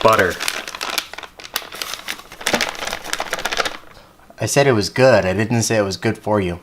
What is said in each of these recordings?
butter. I said it was good. I didn't say it was good for you.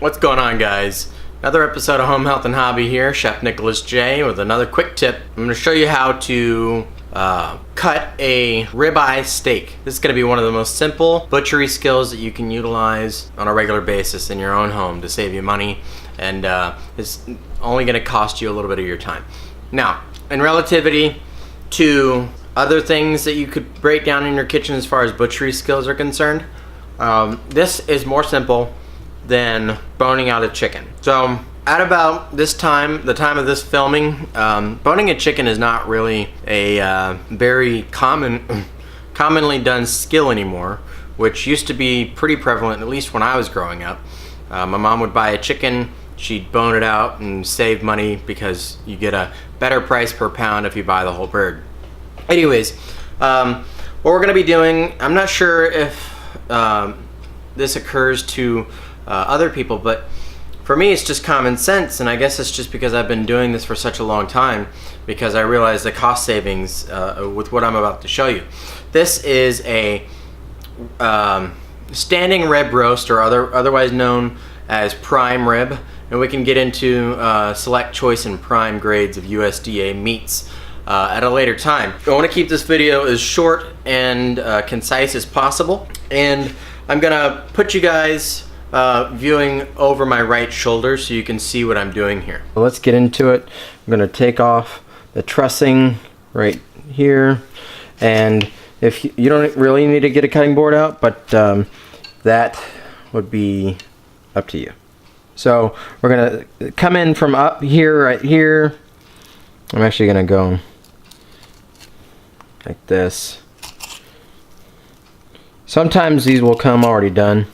What's going on, guys? Another episode of Home Health and Hobby here, Chef Nicholas J with another quick tip. I'm going to show you how to cut a ribeye steak. This is going to be one of the most simple butchery skills that you can utilize on a regular basis in your own home to save you money, and it's only going to cost you a little bit of your time. Now, in relativity to other things that you could break down in your kitchen as far as butchery skills are concerned, this is more simple than boning out a chicken. So at about this time, the time of this filming, boning a chicken is not really a very commonly done skill anymore, which used to be pretty prevalent, at least when I was growing up. My mom would buy a chicken, she'd bone it out and save money because you get a better price per pound if you buy the whole bird. Anyways, what we're gonna be doing, I'm not sure if this occurs to other people, but for me it's just common sense, and I guess it's just because I've been doing this for such a long time, because I realize the cost savings with what I'm about to show you. This is a standing rib roast, or otherwise known as prime rib, and we can get into select choice and prime grades of USDA meats at a later time. I want to keep this video as short and concise as possible, and I'm gonna put you guys viewing over my right shoulder so you can see what I'm doing here. Well, let's get into it. I'm going to take off the trussing right here, and if you don't really need to get a cutting board out, but that would be up to you. So we're going to come in from up here, right here. I'm actually going to go like this. Sometimes these will come already done.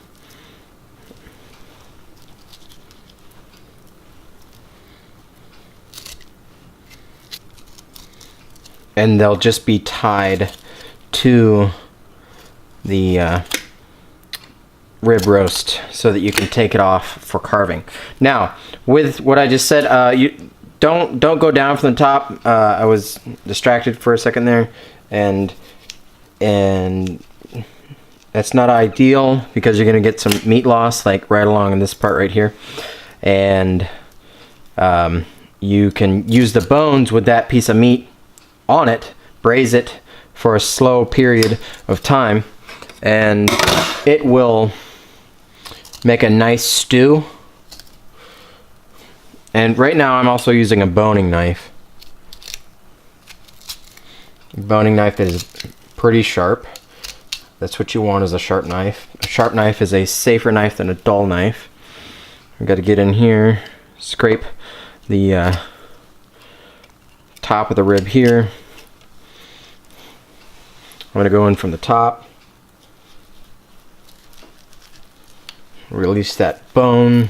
And they'll just be tied to the rib roast so that you can take it off for carving. Now, with what I just said, you don't go down from the top. I was distracted for a second there, and that's not ideal because you're gonna get some meat loss, like right along in this part right here, and you can use the bones with that piece of meat on it, braise it for a slow period of time, and it will make a nice stew. And right now I'm also using a boning knife. Boning knife is pretty sharp. That's what you want, is a sharp knife. A sharp knife is a safer knife than a dull knife. I've got to get in here, scrape the top of the rib here. I'm going to go in from the top, release that bone.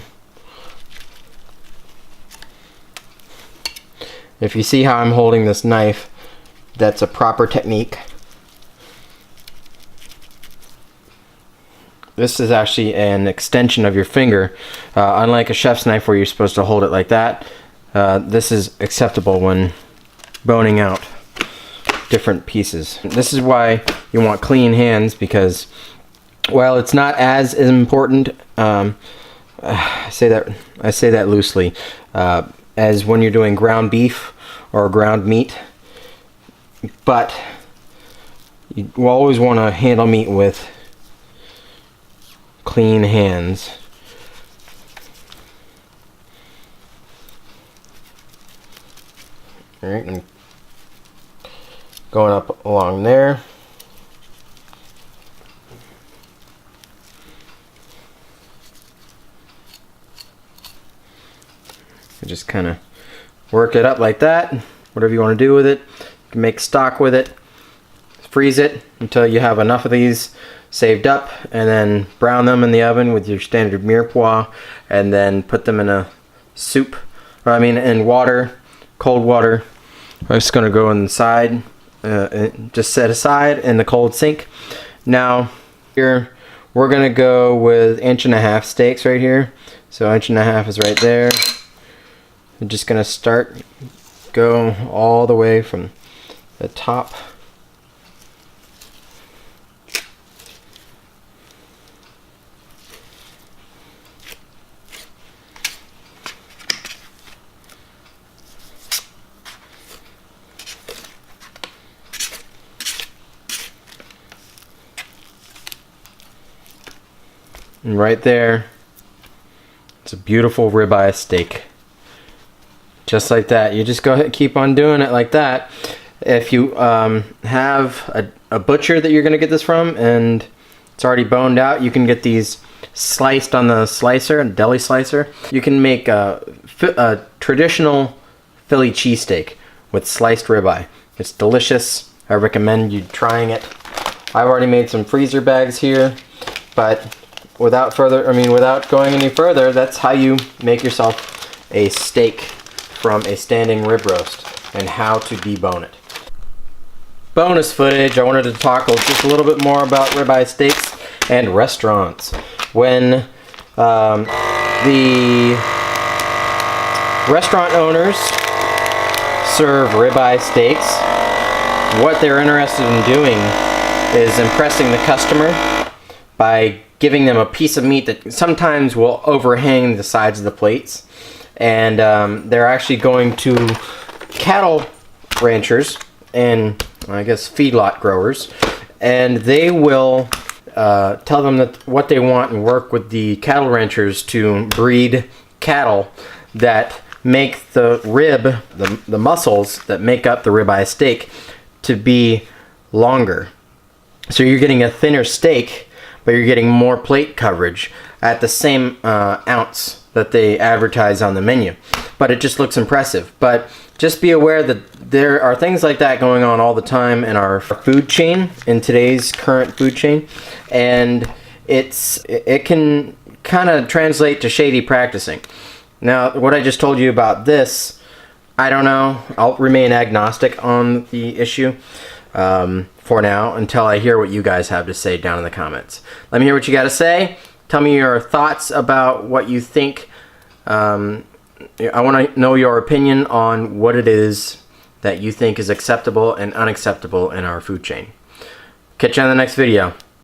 If you see how I'm holding this knife, that's a proper technique. This is actually an extension of your finger, unlike a chef's knife where you're supposed to hold it like that. This is acceptable when boning out different pieces. This is why you want clean hands, because while it's not as important, I say that loosely, as when you're doing ground beef or ground meat, but You will always want to handle meat with clean hands. Alright, and going up along there. Just kind of work it up like that. Whatever you want to do with it. You can make stock with it. Freeze it until you have enough of these saved up, and then brown them in the oven with your standard mirepoix, and then put them in a soup, or in water, cold water. I'm just going to go inside, just set aside in the cold sink. Now here we're going to go with 1.5" steaks right here. So 1.5" is right there. I'm just going to go all the way from the top. And right there, it's a beautiful ribeye steak. Just like that. You just go ahead and keep on doing it like that. If you have a butcher that you're going to get this from and it's already boned out, you can get these sliced on the slicer, a deli slicer. You can make a traditional Philly cheesesteak with sliced ribeye. It's delicious. I recommend you trying it. I've already made some freezer bags here, but without going any further, that's how you make yourself a steak from a standing rib roast and how to debone it. Bonus footage, I wanted to talk just a little bit more about ribeye steaks and restaurants. When the restaurant owners serve ribeye steaks, what they're interested in doing is impressing the customer by giving them a piece of meat that sometimes will overhang the sides of the plates. And they're actually going to cattle ranchers and I guess feedlot growers, and they will tell them that what they want and work with the cattle ranchers to breed cattle that make the rib, the muscles that make up the ribeye steak, to be longer. So you're getting a thinner steak, but you're getting more plate coverage at the same ounce that they advertise on the menu. But it just looks impressive. But just be aware that there are things like that going on all the time in our food chain, in today's current food chain, and it can kind of translate to shady practicing. Now, what I just told you about this, I don't know. I'll remain agnostic on the issue for now until I hear what you guys have to say down in the comments. Let me hear what you got to say. Tell me your thoughts about what you think. I want to know your opinion on what it is that you think is acceptable and unacceptable in our food chain. Catch you on the next video.